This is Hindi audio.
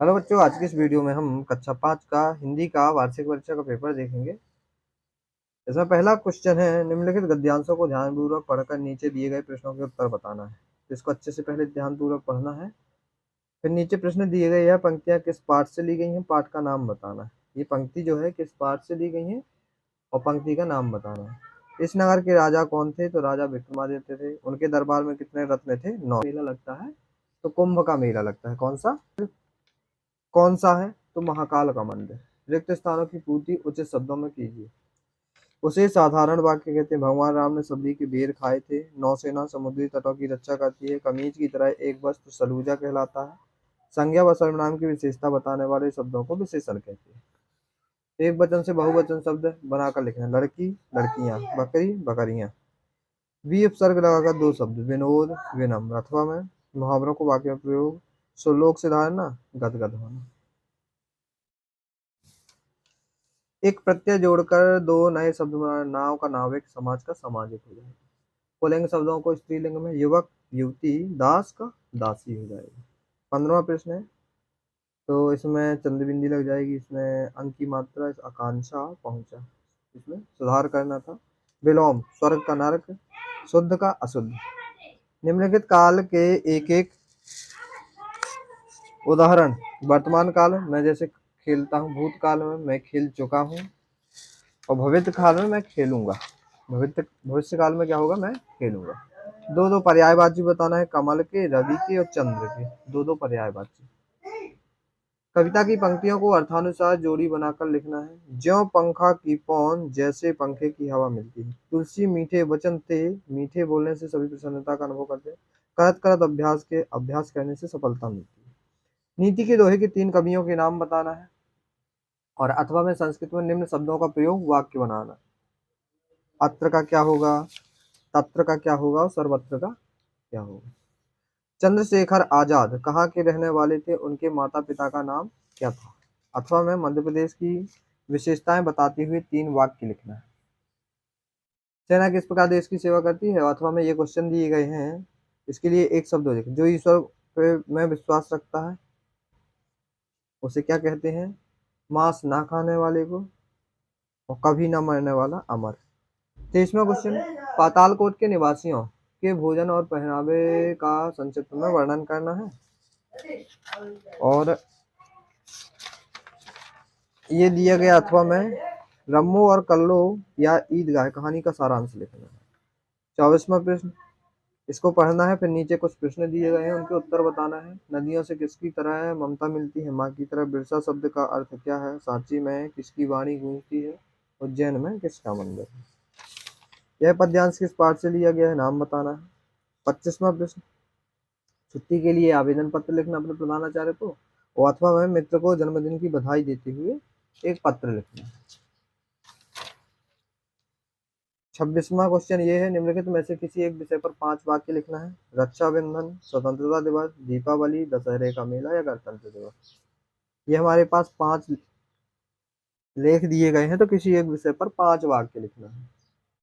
हेलो बच्चों, आज की इस वीडियो में हम कक्षा 5 का हिंदी का वार्षिक परीक्षा का पेपर देखेंगे। इसमें पहला क्वेश्चन है, निम्नलिखित गद्यांशों को ध्यानपूर्वक पढ़कर नीचे दिए गए प्रश्नों के उत्तर बताना है। तो इसको अच्छे से पहले ध्यानपूर्वक पढ़ना है। फिर नीचे प्रश्न दिए गए, यह पंक्तियां किस पाठ से ली गई हैं, पाठ का नाम बताना है। ये पंक्ति जो है किस पाठ से ली गई है और पंक्ति का नाम बताना है। इस नगर के राजा कौन थे? तो राजा विक्रमादित्य थे। उनके दरबार में कितने रत्न थे? 9। मेला लगता है तो कुंभ का मेला लगता है। कौन सा है? तो महाकाल का मंदिर। रिक्त स्थानों की पूर्ति उचित शब्दों में कीजिए। उसे साधारण वाक्य कहते हैं। भगवान राम ने सबरी के बेर खाए थे। नौसेना समुद्री तटों की रक्षा करती है। कमीज की तरह एक वस्त्र सलूजा कहलाता है। संज्ञा व सर्वनाम की विशेषता बताने वाले शब्दों को विशेषण कहते हैं। एक वचन से बहुवचन शब्द बनाकर लिखना। लड़की, लड़कियां, बकरी, बकरियां। वी उपसर्ग लगाकर दो शब्द, विनोद, विनम्र। अथवा में मुहावरों को वाक्य में प्रयोग। सुलोक से धारणा, गदगद होना। एक प्रत्यय जोड़कर दो नए शब्द बनाना। नाव का नाविक, समाज का सामाजिक हो जाएगा। पुल्लिंग शब्दों को स्त्रीलिंग में युवक, युवती, दास का दासी हो जाएगा। 15वां प्रश्न है, तो इसमें चंद्रबिंदी लग जाएगी। इसमें अंक की मात्रा, इस आकांक्षा पहुंचा, इसमें सुधार करना था। विलोम, स्वर्ग का नरक, शुद्ध का अशुद्ध। निम्नलिखित काल के एक एक उदाहरण। वर्तमान काल मैं जैसे खेलता हूँ, भूतकाल में मैं खेल चुका हूँ, और भविष्य काल में मैं खेलूंगा। भविष्य काल में क्या होगा? मैं खेलूंगा। दो दो पर्यायवाची बताना है। कमल के, रवि के और चंद्र के दो दो पर्यायवाची। कविता की पंक्तियों को अर्थानुसार जोड़ी बनाकर लिखना है। ज्यों पंखा की पौन, जैसे पंखे की हवा मिलती है। तुलसी मीठे वचन थे, मीठे बोलने से सभी प्रसन्नता का अनुभव करते हैं। करत करत अभ्यास करने से सफलता मिलती है। नीति के दोहे के 3 कवियों के नाम बताना है। और अथवा में संस्कृत में निम्न शब्दों का प्रयोग वाक्य बनाना। अत्र का क्या होगा, तत्र का क्या होगा और सर्वत्र का क्या होगा। चंद्रशेखर आजाद कहाँ के रहने वाले थे? उनके माता पिता का नाम क्या था? अथवा में मध्य प्रदेश की विशेषताएं बताते हुए 3 वाक्य लिखना है। सेना किस प्रकार देश की सेवा करती है? अथवा में ये क्वेश्चन दिए गए हैं, इसके लिए एक शब्द हो जाएगा। जो ईश्वर पे में विश्वास रखता है उसे क्या कहते हैं? मांस ना खाने वाले को। और कभी न मरने वाला अमर। 23वां क्वेश्चन, पातालकोट के निवासियों के भोजन और पहनावे का संक्षिप्त में वर्णन करना है। और ये दिया गया अथवा में रम्मो और कल्लो या ईदगाह कहानी का सारांश लिखना है। 24वां प्रश्न, इसको पढ़ना है। फिर नीचे कुछ प्रश्न दिए गए हैं, उनके उत्तर बताना है। नदियों से किसकी तरह ममता मिलती है? माँ की तरह। बिरसा शब्द का अर्थ क्या है? सांची में किसकी वाणी गूंजती है? उज्जैन में किसका मंदिर है? यह पद्यांश किस पाठ से लिया गया है? नाम बताना है। 25वां प्रश्न, छुट्टी के लिए आवेदन पत्र लिखना अपने प्रधानाचार्य को, और अथवा में मित्र को जन्मदिन की बधाई देते हुए एक पत्र लिखना है। 26वां क्वेश्चन ये है, निम्नलिखित में से किसी एक विषय पर 5 वाक्य लिखना है। रक्षाबंधन, स्वतंत्रता दिवस, दीपावली, दशहरे का मेला या गणतंत्र दिवस। ये हमारे पास 5 लेख दिए गए हैं, तो किसी एक विषय पर 5 वाक्य लिखना है।